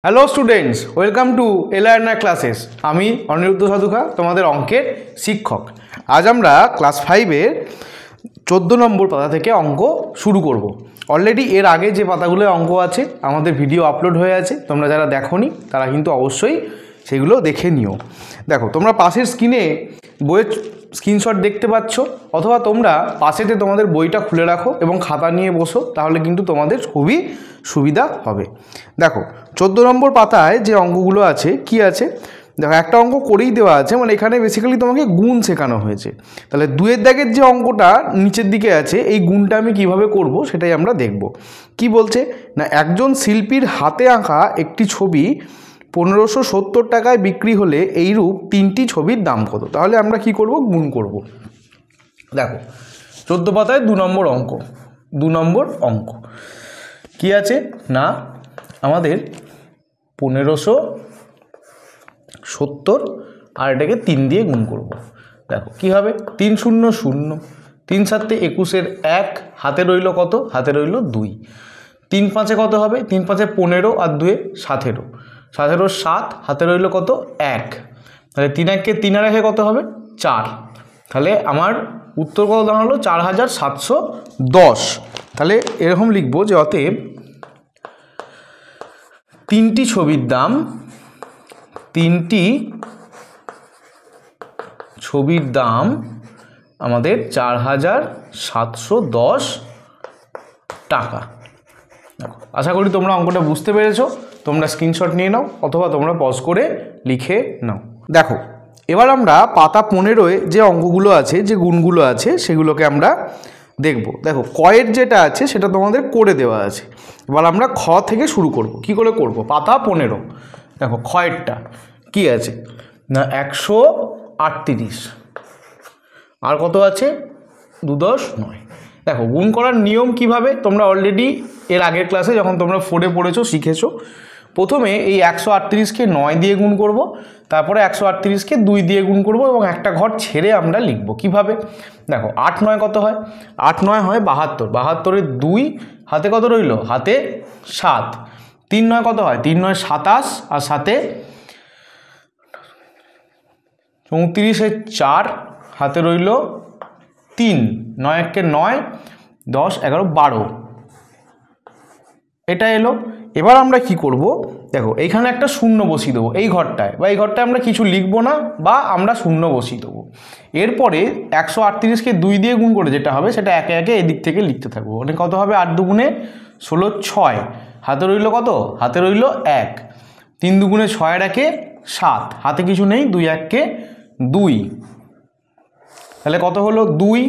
Hello students, welcome to LRNR classes. আমি অনিরুদ্ধ সাধুকা, তোমাদের অঙ্কের শিক্ষক। আজ আমরা ক্লাস 5-এর 14 নম্বর পাতা থেকে অঙ্ক শুরু করব। অলরেডি এর আগে যে পাতাগুলো অঙ্ক আছে আমাদের ভিডিও আপলোড হয়ে আছে, তোমরা যারা দেখোনি তারা কিন্তু অবশ্যই সেগুলো দেখে নিও। দেখো, তোমরা পাশের স্ক্রিনে বইয়ের স্ক্রিনশট দেখতে পাচ্ছ, অথবা তোমরা পাশেতে তোমাদের বইটা খুলে রাখো এবং খাতা নিয়ে বসো, তাহলে কিন্তু তোমাদের খুবই সুবিধা হবে। দেখো 14 নম্বর পাতায় যে অঙ্কগুলো আছে কি আছে, দেখো একটা অঙ্ক করেই দেওয়া আছে, মানে এখানে বেসিক্যালি তোমাকে গুণ শেখানো হয়েছে। তাহলে 2-এর দাগের যে অঙ্কটা নিচের দিকে আছে, এই গুণটা আমি কিভাবে করব সেটাই আমরা দেখব। কি বলছে না, একজন শিল্পীর হাতে আঁকা একটি ছবি 1570 টাকায় বিক্রি হলে এইরূপ 3টি ছবির দাম কত? তাহলে আমরা কি করব, গুণ করব। দেখো 14 পাতায় 2 নম্বর অঙ্ক কি আছে না, আমাদের 1570 আর এটাকে 3 দিয়ে গুণ করব। দেখো কি হবে, 3 0 0, 3 7 21-এর 1, হাতে রইল কত? হাতে রইল 2। 3 5-এ কত হবে? 3 5-এ 15 আর 2-এ 17, 17-এর 7, হাতে রইল কত? 1। তাহলে 3 1-কে 3 আর 1-এ কত হবে? 4। তাহলে আমার উত্তর কত দাঁড়ালো? 4710। তাহলে এরকম লিখবো যে অতএব 3টি ছবির দাম, 3টি ছবির দাম আমাদের 4710 টাকা। দেখো, আশা করি তোমরা অঙ্কটা বুঝতে পেরেছো। তোমরা স্ক্রিনশট নিয়ে নাও অথবা তোমরা পজ করে লিখে নাও। দেখো এবার আমরা পাতা 15-এ যে অঙ্কগুলো আছে, যে গুণগুলো আছে, সেগুলোকে আমরা দেখব। দেখো কয়ের যেটা আছে সেটা তোমাদের করে দেওয়া আছে। এবার আমরা খ থেকে শুরু করব। কি করে করব? পাতা 15। দেখো ক্ষয়েরটা কি আছে না, 138 আর কত আছে? 2 10 9। দেখো গুণ করার নিয়ম কিভাবে, তোমরা অলরেডি এর আগের ক্লাসে যখন তোমরা 4-এ পড়েছো শিখেছো। প্রথমে এই 138-কে 9 দিয়ে গুণ করব, তারপরে 138-কে 2 দিয়ে গুণ করব এবং একটা ঘর ছেড়ে আমরা লিখব। কিভাবে? দেখো 8 9 কত হয়? 8 9 হয় 72, 72-এর 2, হাতে কত রইল? হাতে 7। 3 9 কত হয়? 3 9 27 আর 7-এ 34-এর 4, হাতে রইল 3। 9 1-কে 9, 10 11 12, এটা এলো। এবার আমরা কি করব, দেখো এইখানে একটা শূন্য বসিয়ে দেবো এই ঘরটায়, বা এই ঘরটায় আমরা কিছু লিখবো না, বা আমরা শূন্য বসিয়ে দেবো। এরপরে 138-কে 2 দিয়ে গুণ করে যেটা হবে সেটা একে একে এদিক থেকে লিখতে থাকবো। মানে কত হবে? 8 2 16 6, হাতে রইল কত? হাতে রইল 1। 3 2 6 আর 1-এ 7, হাতে কিছু নেই, 2 1-কে 2। তাহলে কত হলো? 2।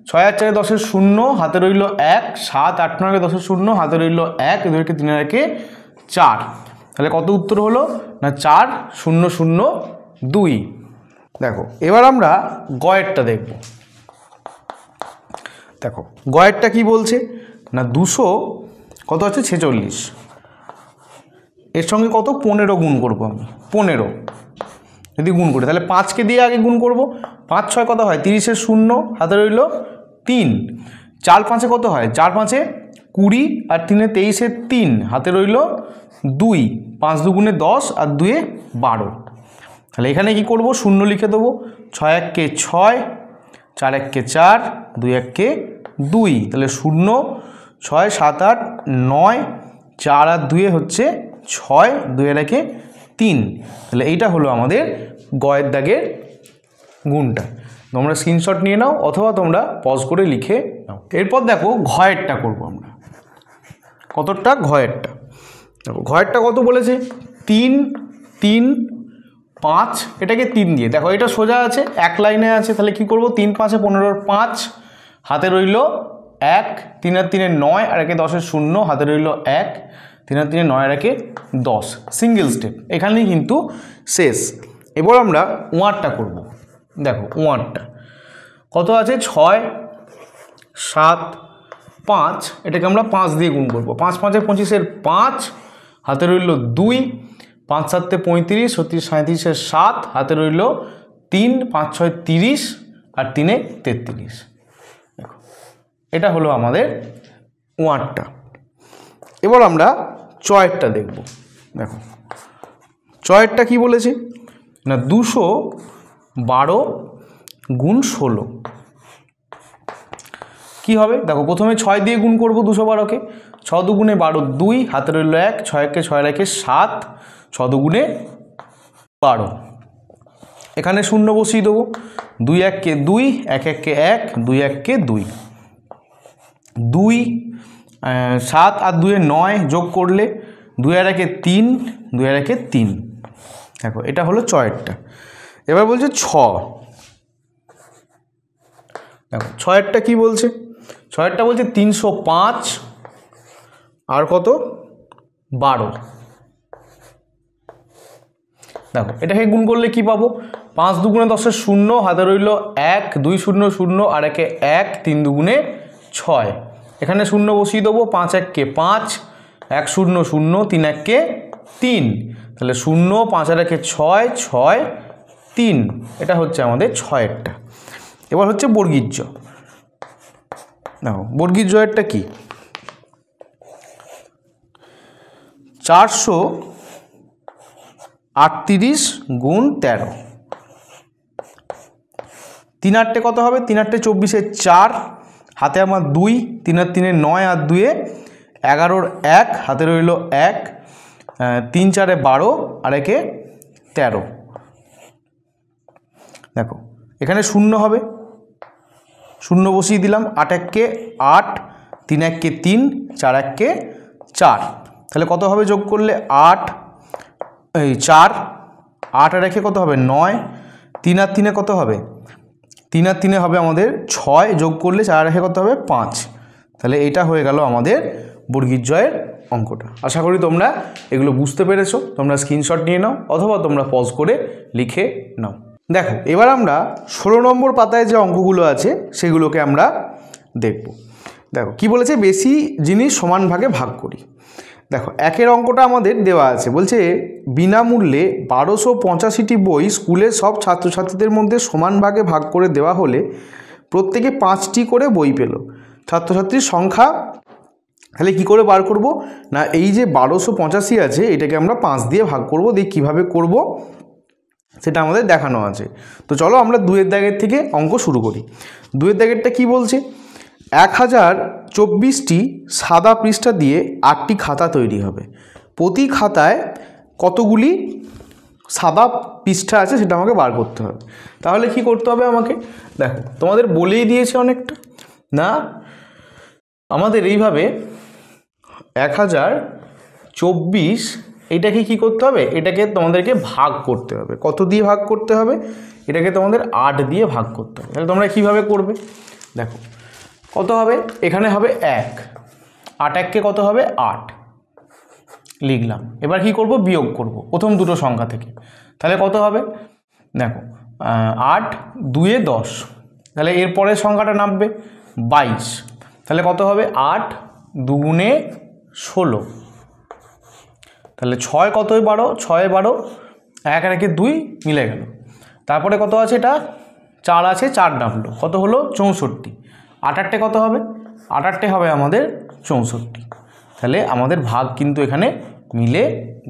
6 আর 4 10-এর 0, হাতে রইল 1। 7 8 9 10-এর 0, হাতে রইল 1। 2-কে 3 আর 1-এ 4। তাহলে কত উত্তর হলো না? 4002। দেখো এবার আমরা গয়েরটা দেখব। দেখো গয়েরটা কি বলছে না, 200 কত আছে? 46। এর সঙ্গে কত? 15 গুণ করবো আমি। 15 যদি গুণ করি তাহলে 5-কে দিয়ে আগে গুণ করব। 5 6 কত হয়? 30-এর 0, হাতে রইল 3। 4 5-এ কত হয়? 4 5-এ 20 আর 3-এ 23-এর 3, হাতে রইল 2। 5 2 10 আর 2-এ 12। তাহলে এখানে কি করব? 0 লিখে দেবো। 6 1-কে 6, 4 1-কে 4, 2 1-কে 2। তাহলে 0 6 7 8 9, 4 আর 2-এ হচ্ছে 6, 2 আর 1-এ 3। তাহলে এইটা হলো আমাদের গয়ের দাগের গুণটা। তোমরা স্ক্রিনশট নিয়ে নাও অথবা তোমরা পজ করে লিখে নাও। এরপর দেখো ঘয়েরটা করব আমরা। কতটা? ঘয়েরটা। দেখো ঘয়েরটা কত বলেছে? 3 3 5, এটাকে 3 দিয়ে। দেখো এটা সোজা আছে, এক লাইনে আছে। তাহলে কি করব? 3 5-এ 15-এর 5, হাতে রইল 1। 3 আর 3-এ 9 আর 1-এ 10-এর 0, হাতে রইল 1। 3 আর 3-এ 9 আর 1-এ 10। সিঙ্গেল স্টেপ, এখানেই কিন্তু শেষ। এবার আমরা ওয়ারটা করব। দেখো ওয়ারটা কত আছে? 6 7 5, এটাকে আমরা 5 দিয়ে গুণ করব। 5 5-এ 25-এর 5, হাতে রইল 2। 5 7-এ 35, 36 37-এর 7, হাতে রইল 3। 5 6 30 আর 3-এ 33। দেখো এটা হলো আমাদের ওয়ারটা। এবার আমরা চয়েরটা দেখব। দেখো ছয়েরটা কি বলেছে না 212 গুণ 16 কি হবে দেখো প্রথমে 6 দিয়ে গুণ করব 212কে 6 দুগুণে 12 2 হাতে রইল 1 6 6 রেখে 7 6 দুগুণে 12 এখানে শূন্য বসিয়ে দেবো 2 1 কে 2 1 1 কে 1 2 1 কে 2 2 7 আর 2 9 যোগ করলে 2 আর 1 3 2 আর 1 3 দেখো এটা হলো ছয়েরটা এবার বলছে 6 দেখো ছয়েরটা কি বলছে ছয়েরটা বলছে 305 আর কত 12 দেখো এটাকে গুণ করলে কি পাবো 5 দুগুণে 10 শূন্য হাতে রইল 1 2 0 0 আর 1 1 3 দুগুণে 6 এখানে শূন্য বসিয়ে দেবো 5 1 কে 5 1 0 0 3 1 কে 3 তাহলে 0 5 আর 1 6 6 3 এটা হচ্ছে আমাদের ছয়েরটা এবার হচ্ছে বর্গীর জ দেখো বর্গীর জয়েরটা কি 438 গুণ 13 3 8 কত হবে 3 8 24 4 হাতে আমার 2 3 আর 3 9 আর 2 11 1 হাতে রইল 1 3 4 12 আর 1 13 দেখো এখানে শূন্য হবে শূন্য বসিয়ে দিলাম 8 1 কে 8 3 1 কে 3 4 1 কে 4 তাহলে কত হবে যোগ করলে 8 এই 4 8 আর 1 কত হবে 9 3 আর 3 কত হবে 3 আর 3 হবে আমাদের 6 যোগ করলে 4 আর 1 কত হবে 5 তাহলে এটা হয়ে গেল আমাদের বর্গীর জয়ের অঙ্কটা আশা করি তোমরা এগুলো বুঝতে পেরেছো তোমরা স্ক্রিনশট নিয়ে নাও অথবা তোমরা পজ করে লিখে নাও দেখো এবার আমরা 16 নম্বর পাতায় যে অঙ্কগুলো আছে সেগুলোকে আমরা দেখব দেখো কি বলেছে বেশি জিনিস সমান ভাগে ভাগ করি দেখো একের অঙ্কটা আমাদের দেওয়া আছে বলছে বিনামূল্যে 1285টি বই স্কুলের সব ছাত্রছাত্রীদের মধ্যে সমান ভাগে ভাগ করে দেওয়া হলে প্রত্যেকে 5টি করে বই পেল ছাত্রছাত্রীর সংখ্যা তাহলে কি করে বার করব না এই যে 1285 আছে এটাকে আমরা 5 দিয়ে ভাগ করব দিয়ে কিভাবে করব সেটা আমাদের দেখানো আছে তো চলো আমরা 2 এর দাগের থেকে অঙ্ক শুরু করি 2 এর দাগেরটা কি বলছে 1024টি সাদা পৃষ্ঠা দিয়ে 8টি খাতা তৈরি হবে প্রতি খাতায় কতগুলি সাদা পৃষ্ঠা আছে সেটা আমাকে বার করতে হবে তাহলে কি করতে হবে আমাকে দেখো তোমাদের বলেই দিয়েছে অনেকটা না আমাদের এইভাবে 1024 এটাকে কি করতে হবে এটাকে তোমাদেরকে ভাগ করতে হবে কত দিয়ে ভাগ করতে হবে এটাকে তোমাদের 8 দিয়ে ভাগ করতে হবে তাহলে তোমরা কিভাবে করবে দেখো কত হবে এখানে হবে 1 8 1 কে কত হবে 8 লিখলাম এবার কি করব বিয়োগ করব প্রথম দুটো সংখ্যা থেকে তাহলে কত হবে দেখো 8 2 এ 10 তাহলে এর পরের সংখ্যাটা নামবে 22 তাহলে কত হবে 8 দুগুণে 16 তাহলে 6 কত 12 6 12 1 আর 1 2 মিলে গেল তারপরে কত আছে এটা 4 আছে 4 নামলো কত হলো 64 8 8 কত হবে 8 8 হবে আমাদের 64 তাহলে আমাদের ভাগ কিন্তু এখানে মিলে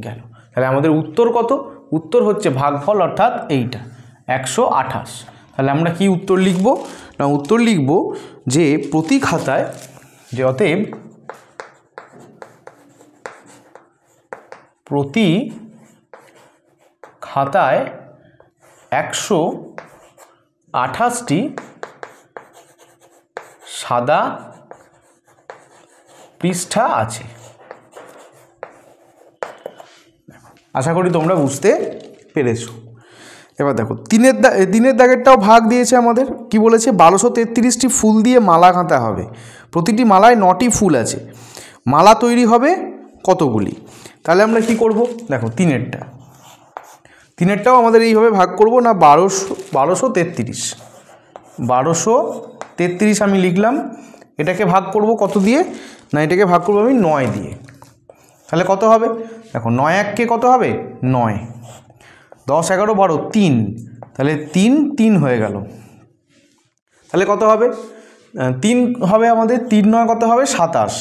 গেল তাহলে আমাদের উত্তর কত উত্তর হচ্ছে ভাগফল অর্থাৎ এইটা 128 তাহলে আমরা কি উত্তর লিখব না উত্তর লিখব যে প্রতি খাতায় যে অতএব প্রতি খাতায় 128টি সাদা পৃষ্ঠা আছে আশা করি তোমরা বুঝতে পেরেছো এবার দেখো তিনের দাগেরটাও ভাগ দিয়েছে আমাদের কি বলেছে 1233টি ফুল দিয়ে মালা গাঁথা হবে প্রতিটি মালায় 9টি ফুল আছে মালা তৈরি হবে কতগুলি তাহলে আমরা কি করব দেখো তিনেরটাও আমাদের এইভাবে ভাগ করব না 1233 আমি লিখলাম এটাকে ভাগ করব কত দিয়ে না এটাকে ভাগ করব আমি 9 দিয়ে তাহলে কত হবে দেখো 9 1 কে কত হবে 9 10 11 12 3 তাহলে 3 3 হয়ে গেল তাহলে কত হবে 3 হবে আমাদের 3 9 কত হবে 27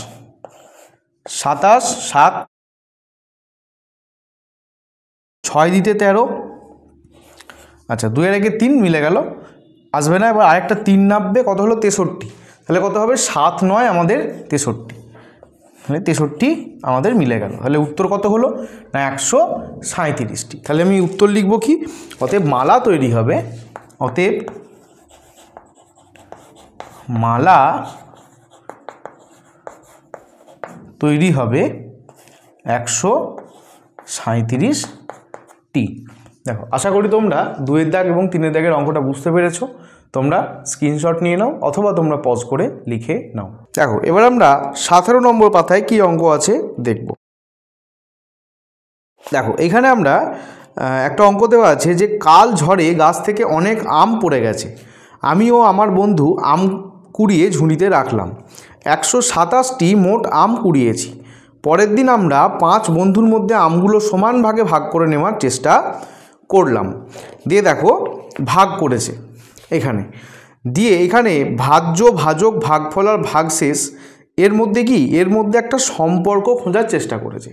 7 6 দিতে 13, আচ্ছা 2 এর আগে 3 মিলে গেল, আসবে না। এবার আরেকটা 3 নামবে, কত হলো 63, তাহলে কত হবে 7 9 আমাদের 63, তাহলে 63 আমাদের মিলে গেল। তাহলে উত্তর কত হলো না 137টি। তাহলে আমি উত্তর লিখব কি, অতএব মালা তৈরি হবে, অতএব মালা তৈরি হবে 137টি। দেখো আশা করি তোমরা 2-এর দাগ এবং 3-এর দাগের অঙ্কটা বুঝতে পেরেছো। তোমরা স্ক্রিনশট নিয়ে নাও অথবা তোমরা পজ করে লিখে নাও। দেখো এবার আমরা 17 নম্বর পাতায় কি অঙ্ক আছে দেখব। দেখো এখানে আমরা একটা অঙ্ক দেওয়া আছে যে কাল ঝড়ে গাছ থেকে অনেক আম পড়ে গেছে, আমি ও আমার বন্ধু আম কুড়িয়ে ঝুড়িতে রাখলাম, 127টি মোট আম কুড়িয়েছি। পরের দিন আমরা 5 বন্ধুর মধ্যে আমগুলো সমান ভাগে ভাগ করে নেওয়ার চেষ্টা করলাম। দিয়ে দেখো ভাগ করেছে এখানে, দিয়ে এখানে ভাজ্য, ভাজক, ভাগফল আর ভাগশেষ এর মধ্যে কি, এর মধ্যে একটা সম্পর্ক খোঁজার চেষ্টা করেছে।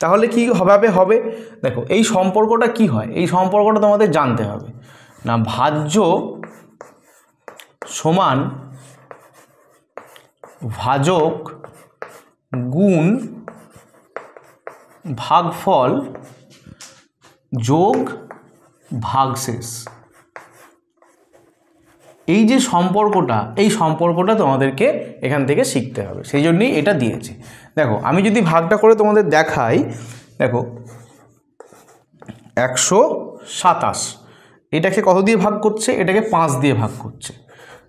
তাহলে কি হবে দেখো এই সম্পর্কটা কি হয়, এই সম্পর্কটা তোমাদের জানতে হবে না, ভাজ্য সমান ভাজক গুণ ভাগফল যোগ ভাগশেষ। এই যে সম্পর্কটা, এই সম্পর্কটা তোমাদেরকে এখান থেকে শিখতে হবে, সেই জন্যই এটা দিয়েছে। দেখো আমি যদি ভাগটা করে তোমাদের দেখাই, দেখো 127 এটাকে কত দিয়ে ভাগ করছে, এটাকে 5 দিয়ে ভাগ করছে।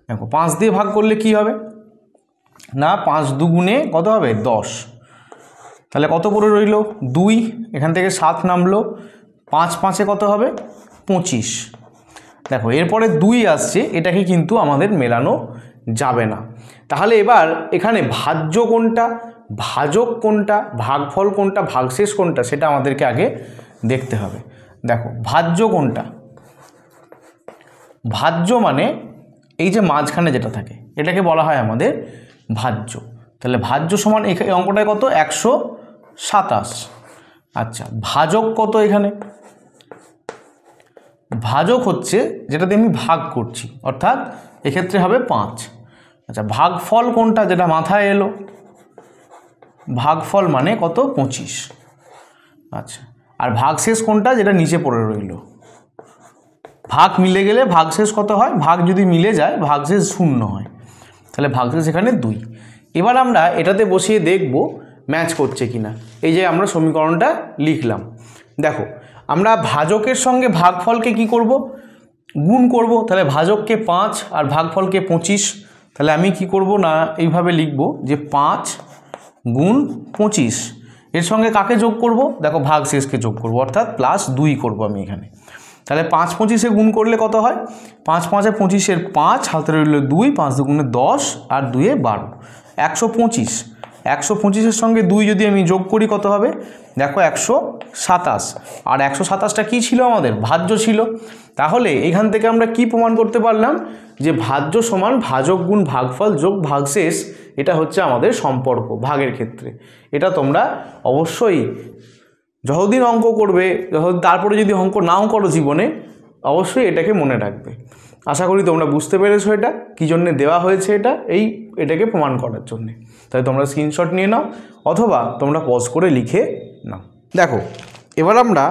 দেখো 5 দিয়ে ভাগ করলে কি হবে না 5 দুগুণে কত হবে 10, তাহলে কত করে রইল 2, এখান থেকে 7 নামলো, 5 5-এ কত হবে 25। দেখো এরপরে 2 আসছে, এটাকে কিন্তু আমাদের মেলানো যাবে না। তাহলে এবার এখানে ভাজ্য কোনটা, ভাজক কোনটা, ভাগফল কোনটা, ভাগশেষ কোনটা, সেটা আমাদেরকে আগে দেখতে হবে। দেখো ভাজ্য কোনটা, ভাজ্য মানে এই যে মাঝখানে যেটা থাকে এটাকে বলা হয় আমাদের ভাজ্য। তাহলে ভাজ্য সমান এই অঙ্কটায় কত 127। আচ্ছা ভাজক কত, এখানে ভাজক হচ্ছে যেটাতে আমি ভাগ করছি, অর্থাৎ এক্ষেত্রে হবে 5। আচ্ছা ভাগফল কোনটা, যেটা মাথায় এলো, ভাগফল মানে কত 25। আচ্ছা আর ভাগশেষ কোনটা, যেটা নিচে পড়ে রইল। ভাগ মিলে গেলে ভাগশেষ কত হয়, ভাগ যদি মিলে যায় ভাগশেষ 0 হয়, তাহলে ভাগশেষ এখানে 2। এবার আমরা এটাতে বসিয়ে দেখব ম্যাচ করছে কিনা। এই যে আমরা সমীকরণটা লিখলাম, দেখো আমরা ভাজকের সঙ্গে ভাগফলকে কি করব, গুণ করব। তাহলে ভাজককে 5 আর ভাগফলকে 25, তাহলে আমি কি করব না এইভাবে লিখব যে 5 গুণ 25, এর সঙ্গে কাকে যোগ করব, দেখো ভাগশেষকে যোগ করব, অর্থাৎ +2 করব আমি এখানে। তাহলে 5 25-এ গুণ করলে কত হয়, 5 5-এ 25-এর 5, হাতে রইল 2, 5 দুগুণে 10 আর 2-এ 12, 125। 125-এর সঙ্গে 2 যদি আমি যোগ করি কত হবে, দেখো 127। আর 127টা কী ছিল, আমাদের ভাজ্য ছিল। তাহলে এখান থেকে আমরা কি প্রমাণ করতে পারলাম, যে ভাজ্য সমান ভাজক গুণ ভাগফল যোগ ভাগশেষ, এটা হচ্ছে আমাদের সম্পর্ক ভাগের ক্ষেত্রে। এটা তোমরা অবশ্যই যতদিন অঙ্ক করবে, তারপরে যদি অঙ্ক নাও করো জীবনে, অবশ্যই এটাকে মনে রাখবে। আশা করি তোমরা বুঝতে পেরেছো এটা কী জন্য দেওয়া হয়েছে, এটাকে প্রমাণ করার জন্যে। তাই তোমরা স্ক্রিনশট নিয়ে নাও অথবা তোমরা পজ করে লিখে নাও। দেখো এবার আমরা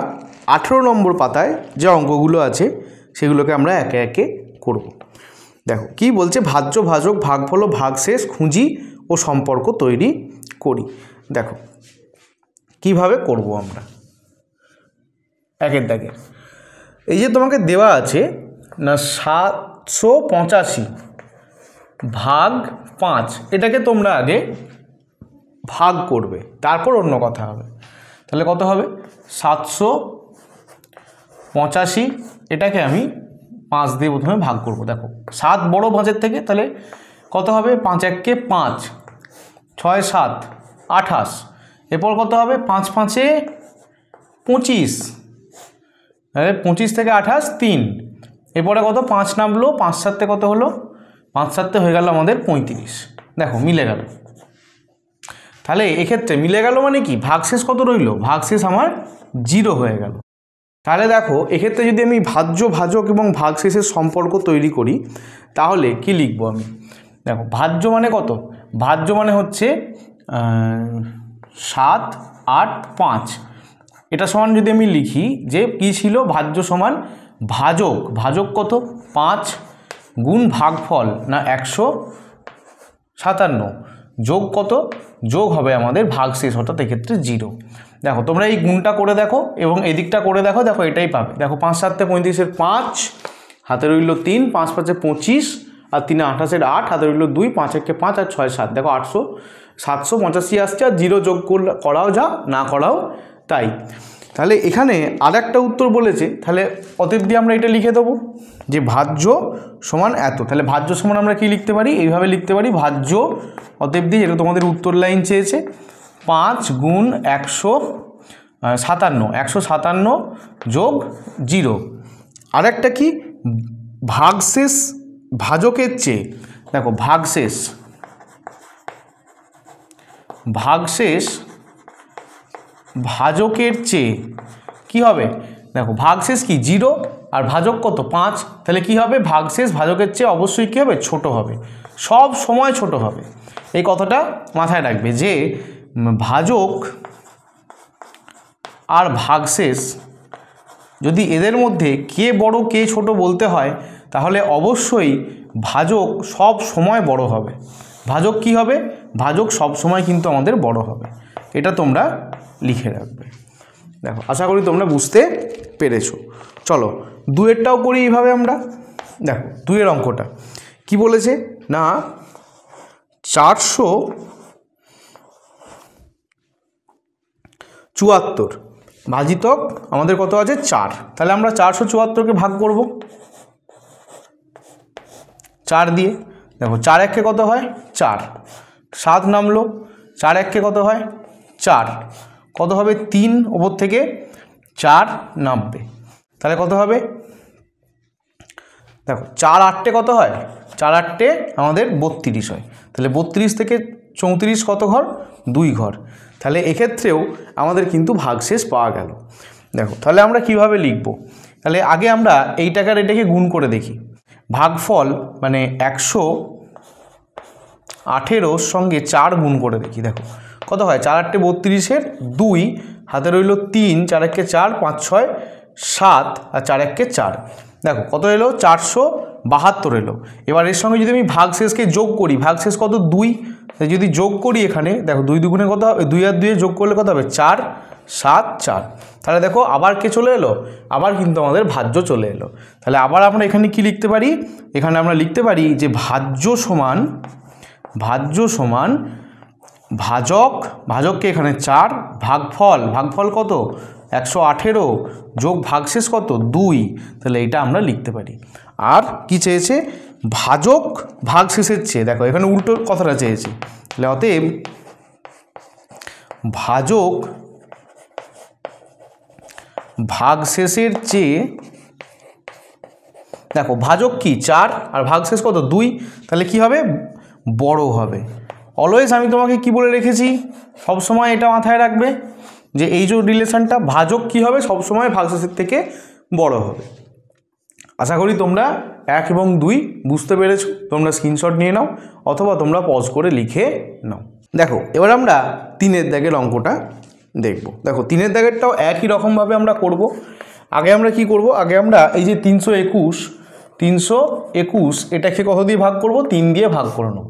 18 নম্বর পাতায় যে অঙ্কগুলো আছে সেগুলোকে আমরা একে একে করব। দেখো কি বলছে, ভাজ্য, ভাজক, ভাগফল ও ভাগশেষ খুঁজি ও সম্পর্ক তৈরি করি। দেখো কিভাবে করব আমরা, একের দাগে এই যে তোমাকে দেওয়া আছে না 785 ভাগ 5, এটাকে তোমরা আগে ভাগ করবে, তারপর অন্য কথা হবে। তাহলে কত হবে 785, এটাকে আমি 5 দিয়ে প্রথমে ভাগ করব। দেখো 7 বড় 5-এর থেকে, তাহলে কত হবে 5 1-কে 5, 6 7 28, এরপর কত হবে 5 5-এ 25, তাহলে 25 থেকে 28 3, এরপরে কত 5 নামলো, 5 7-এ কত হলো, 5 7-এ হয়ে গেল আমাদের 35। দেখো মিলে গেল। তাহলে এক্ষেত্রে মিলে গেল মানে কি, ভাগশেষ কত রইল, ভাগশেষ আমার 0 হয়ে গেল। তাহলে দেখো এক্ষেত্রে যদি আমি ভাজ্য ভাজক এবং ভাগশেষের সম্পর্ক তৈরি করি তাহলে কি লিখবো আমি? দেখো ভাজ্য মানে কত? ভাজ্য মানে হচ্ছে 7, 8, 5। এটা সমান যদি আমি লিখি যে কি ছিল, ভাজ্য সমান ভাজক, ভাজক কত 5 গুণ ভাগফল না 157 যোগ কত, যোগ হবে আমাদের ভাগশেষ, অর্থাৎ এক্ষেত্রে 0। দেখো তোমরা এই গুণটা করে দেখো এবং এদিকটা করে দেখো, দেখো এটাই পাবে। দেখো 5 7 35 5, হাতে রইল 3, 5 5 25 আর 3 28 8, হাতে রইল 2, 5 1 5 আর 6 7। দেখো 785 আসছে, আর 0 যোগ করাও যা, না করাও তাই। তাহলে এখানে আর একটা উত্তর বলেছে, তাহলে অতএব দিয়ে আমরা এটা লিখে দেবো যে ভাজ্য সমান এত। তাহলে ভাজ্য সমান আমরা কি লিখতে পারি? এইভাবে লিখতে পারি, ভাজ্য অতএব দিয়ে, যেটা তোমাদের উত্তর লাইন চেয়েছে, 5 গুণ 157 যোগ 0। আর একটা কি, ভাগশেষ ভাজকের চেয়ে, দেখো ভাগশেষ ভাজকের চেয়ে কি হবে? দেখো ভাগশেষ কি 0 আর ভাজক কত 5, তাহলে কি হবে? ভাগশেষ ভাজকের চেয়ে অবশ্যই কি হবে? ছোট হবে, সব সময় ছোট হবে। এই কথাটা মাথায় রাখবে যে ভাজক আর ভাগশেষ যদি এদের মধ্যে কে বড় কে ছোট বলতে হয়, তাহলে অবশ্যই ভাজক সব সময় বড় হবে। ভাজক কি হবে? ভাজক সব সময় কিন্তু আমাদের বড় হবে। এটা তোমরা লিখে রাখবে। দেখো আশা করি তোমরা বুঝতে পেরেছো। চলো 2-এরটাও করি এইভাবে আমরা। দেখো 2-এর অঙ্কটা কি বলেছে না, 474 ভাজিতক আমাদের কত আছে 4। তাহলে আমরা 474কে ভাগ করব 4 দিয়ে। দেখো 4 1-কে কত হয় 4, 7 নামলো, 4 1-কে কত হয় 4, কত হবে 3, ওপর থেকে 4 নামবে, তাহলে কত হবে? দেখো 4 8-টে কত হয়? 4 8-টে আমাদের 32 হয়। তাহলে 32 থেকে 34 কত ঘর? 2 ঘর। তাহলে এক্ষেত্রেও আমাদের কিন্তু ভাগশেষ পাওয়া গেল। দেখো তাহলে আমরা কিভাবে লিখব? তাহলে আগে আমরা এইটাকে আর এটাকে গুণ করে দেখি। ভাগফল মানে 118 সঙ্গে 4 গুণ করে দেখি। দেখো কত হয়? 4 8-টে 32-এর 2, হাতে রইল 3, 4 1-কে 4, 5 6 7 আর 4 1-কে 4। দেখো কত এলো? 472 এলো। এবার এর সঙ্গে যদি আমি ভাগশেষকে যোগ করি, ভাগশেষ কত 2, যদি যোগ করি এখানে দেখো 2 2 কত হবে? 2 আর 2 যোগ করলে কত হবে? 4 7 4। তাহলে দেখো আবার কে চলে এলো? আবার কিন্তু আমাদের ভাজ্য চলে এলো। তাহলে আবার আমরা এখানে কি লিখতে পারি? এখানে আমরা লিখতে পারি যে ভাজ্য সমান ভাজক, ভাজককে এখানে 4, ভাগফল কত 118 যোগ ভাগশেষ কত 2। তাহলে এটা আমরা লিখতে পারি। আর কি চেয়েছে? ভাজক ভাগশেষের চেয়ে, দেখো এখানে উল্টো কথাটা চেয়েছে। তাহলে অতএব ভাজক ভাগশেষের চেয়ে, দেখো ভাজক কি 4 আর ভাগশেষ কত 2, তাহলে কি হবে? বড় হবে। অলওয়েজ আমি তোমাকে কি বলে রেখেছি, সব সময় এটা মাথায় রাখবে যে এই যে রিলেশনটা, ভাজক কি হবে? সব সময় ভাগশেষের থেকে বড় হবে। আশা করি তোমরা 1 এবং 2 বুঝতে পেরেছো। তোমরা স্ক্রিনশট নিয়ে নাও অথবা তোমরা পজ করে লিখে নাও। দেখো এবার আমরা 3-এর দাগের অঙ্কটা দেখব। দেখো 3-এর দাগেরটাও একই রকমভাবে আমরা করব। আগে আমরা কি করব? আগে আমরা এই যে 321 এটাকে কত দিয়ে ভাগ করব? 3 দিয়ে ভাগ করে নেব।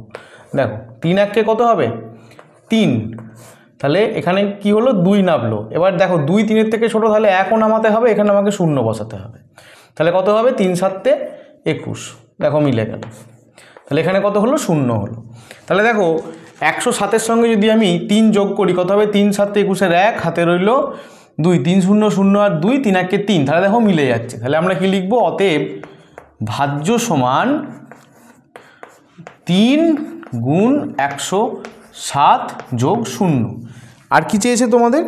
দেখো 3 1-কে কত হবে? 3। তাহলে এখানে কি হলো? 2 নামলো। এবার দেখো 2 3-এর থেকে ছোট, তাহলে 1ও নামাতে হবে, এখানে আমাকে 0 বসাতে হবে। তাহলে কত হবে? 3 7 21। দেখো মিলে গেল। তাহলে এখানে কত হলো? 0 হলো। তাহলে দেখো 107-এর সঙ্গে যদি আমি 3 যোগ করি কত হবে? 3 7 21-এর 1, হাতে রইল 2, 3 0 0 আর 2, 3 1-কে 3। তাহলে দেখো মিলে যাচ্ছে। তাহলে আমরা কি লিখবো? অতএব ভাজ্য সমান 3 গুণ 107 যোগ 0। আর কি চেয়েছে তোমাদের?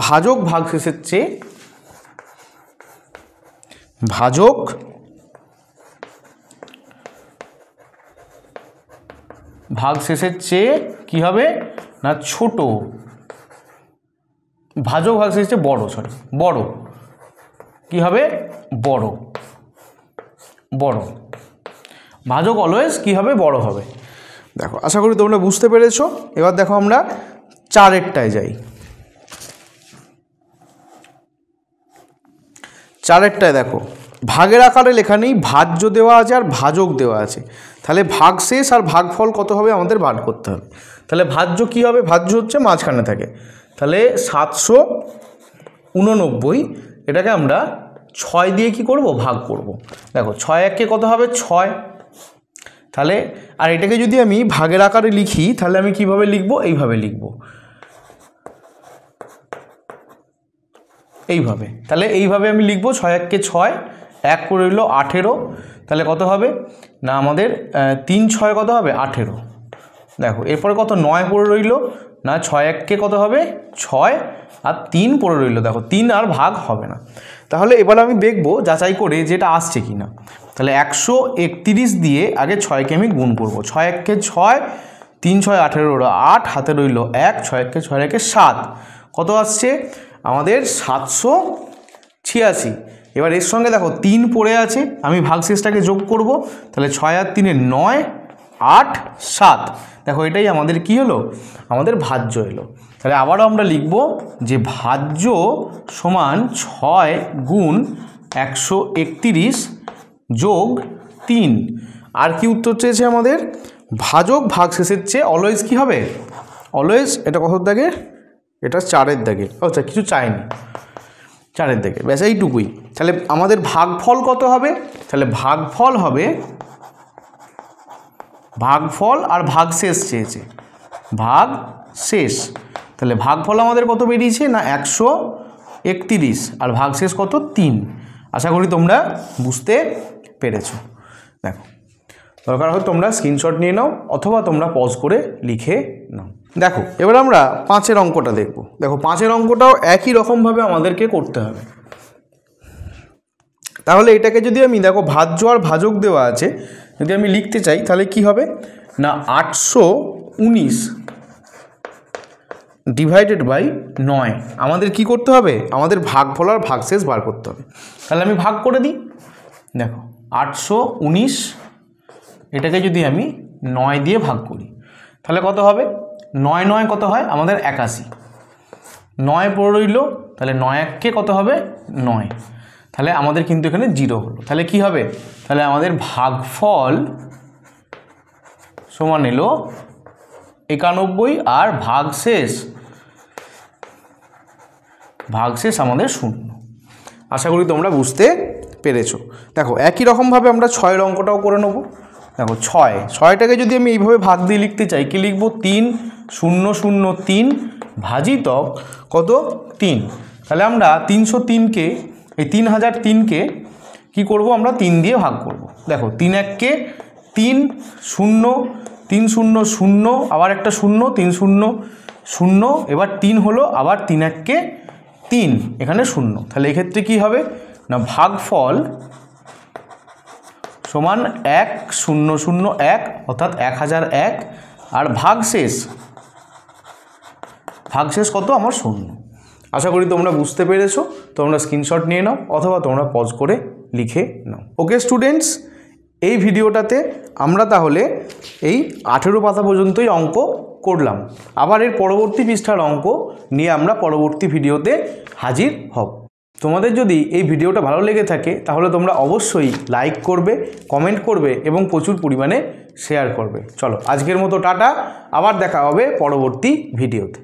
ভাজক ভাগশেষের চেয়ে, ভাজক ভাগশেষের চেয়ে কি হবে না ছোট, ভাজক ভাগশেষের চেয়ে বড়, বড়। কি হবে বড়, বড়। ভাজক অলওয়েজ কি হবে বড় হবে। দেখো আশা করি তোমরা বুঝতে পেরেছো। এবার দেখো আমরা 4এরটায় যাই। 4এরটায় দেখো ভাগের আকারে লেখা নেই, ভাজ্য দেওয়া আছে আর ভাজক দেওয়া আছে। তাহলে ভাগশেষ আর ভাগফল কত হবে আমাদের বার করতে হবে। তাহলে ভাজ্য কি হবে, ভাজ্য হচ্ছে মাঝখানে থাকে। তাহলে 789, এটাকে আমরা 6 দিয়ে কি করব ভাগ করব। দেখো 6 1 কত হবে 6। তাহলে আর এটাকে যদি আমি ভাগের আকারে লিখি তাহলে আমি কিভাবে লিখব, এইভাবে লিখব, এইভাবে। তাহলে এইভাবে আমি লিখব 6 1 6, 1 করে রইল 18। তাহলে কত হবে না আমাদের 3 6 কত হবে 18। দেখো এরপরে কত 9 পড়ে রইল না, 6 1 কত হবে 6 আর 3 পড়ে রইল। দেখো 3 আর ভাগ হবে না। তাহলে এবার আমি দেখব যাচাই করে যেটা আসছে কি না। তাহলে 131 দিয়ে আগে 6কে আমি গুণ করব। 6 1 6, 3 6 18, 8 হাতে রইল 1, 6 1 6 1 7, কত আসছে আমাদের 786। এবার এর সঙ্গে দেখো 3 পড়ে আছে, আমি ভাগশেষটাকে যোগ করব। তাহলে 6 আর 3 9, 8 7। দেখো এটাই আমাদের কি হলো, আমাদের ভাজ্য এলো। তাহলে আবারও আমরা লিখব যে ভাজ্য সমান 6 গুণ 131 যোগ 3। আর কি উত্তর চেয়েছে আমাদের, ভাজক ভাগশেষের চেয়ে অলওয়েজ কি হবে, অলওয়েজ। এটা কত দাগের, এটা 4এর দাগের। আচ্ছা কিছু চাইনি, 4এর দাগের, ব্যাস এইটুকুই। তাহলে আমাদের ভাগফল কত হবে, তাহলে ভাগফল হবে, ভাগফল আর ভাগশেষ চেয়েছে, ভাগশেষ। তাহলে ভাগফল আমাদের কত বেরিয়েছে না 131 আর ভাগশেষ কত 3। আশা করি তোমরা বুঝতে পেরেছো। দেখো দরকার হয় তোমরা স্ক্রিনশট নিয়ে নাও অথবা তোমরা পজ করে লিখে নাও। দেখো এবার আমরা 5এর অঙ্কটা দেখব। দেখো 5এর অঙ্কটাও একই রকমভাবে আমাদেরকে করতে হবে। তাহলে এটাকে যদি আমি দেখো ভাজ্য আর ভাজক দেওয়া আছে, যদি আমি লিখতে চাই তাহলে কি হবে না 819 ডিভাইডেড বাই 9। আমাদের কি করতে হবে, আমাদের ভাগফল আর ভাগশেষ বার করতে হবে। তাহলে আমি ভাগ করে দিই। দেখো 819 এটাকে যদি আমি 9 দিয়ে ভাগ করি তাহলে কত হবে, 9 9 কত হয় আমাদের 81, 9 পড়ে রইল। তাহলে 9 1 কত হবে 9। তাহলে আমাদের কিন্তু এখানে 0 হলো। তাহলে কি হবে, তাহলে আমাদের ভাগফল সমান এলো 91 আর ভাগশেষ আমাদের 0। আশা করি তোমরা বুঝতে পেরেছো। দেখো একই রকমভাবে আমরা 6এর অঙ্কটাও করে নেব। দেখো 6টাকে যদি আমি এইভাবে ভাগ দিয়ে লিখতে চাই কি লিখব, 3 0 0 3 ভাজিতক কত 3। তাহলে আমরা 303কে এই 3003কে কি করব, আমরা 3 দিয়ে ভাগ করব। দেখো 3 1 3 0 3 0 0 আবার একটা 0 3 0 0, এবার 3 হলো আবার 3 1 3, এখানে 0। তাহলে এক্ষেত্রে কি হবে না ভাগফল সমান 1001 অর্থাৎ 1001 আর ভাগশেষ কত আমার 0। আশা করি তোমরা বুঝতে পেরেছো। তোমরা স্ক্রিনশট নিয়ে নাও অথবা তোমরা পজ করে লিখে নাও। ওকে স্টুডেন্টস, এই ভিডিওটাতে আমরা তাহলে এই 18 পাতা পর্যন্তই অঙ্ক করলাম। আবার এর পরবর্তী পৃষ্ঠার অঙ্ক নিয়ে আমরা পরবর্তী ভিডিওতে হাজির হব। তোমাদের যদি এই ভিডিওটা ভালো লেগে থাকে তাহলে তোমরা অবশ্যই লাইক করবে, কমেন্ট করবে এবং প্রচুর পরিমাণে শেয়ার করবে। চলো আজকের মতো টাটা, আবার দেখা হবে পরবর্তী ভিডিওতে।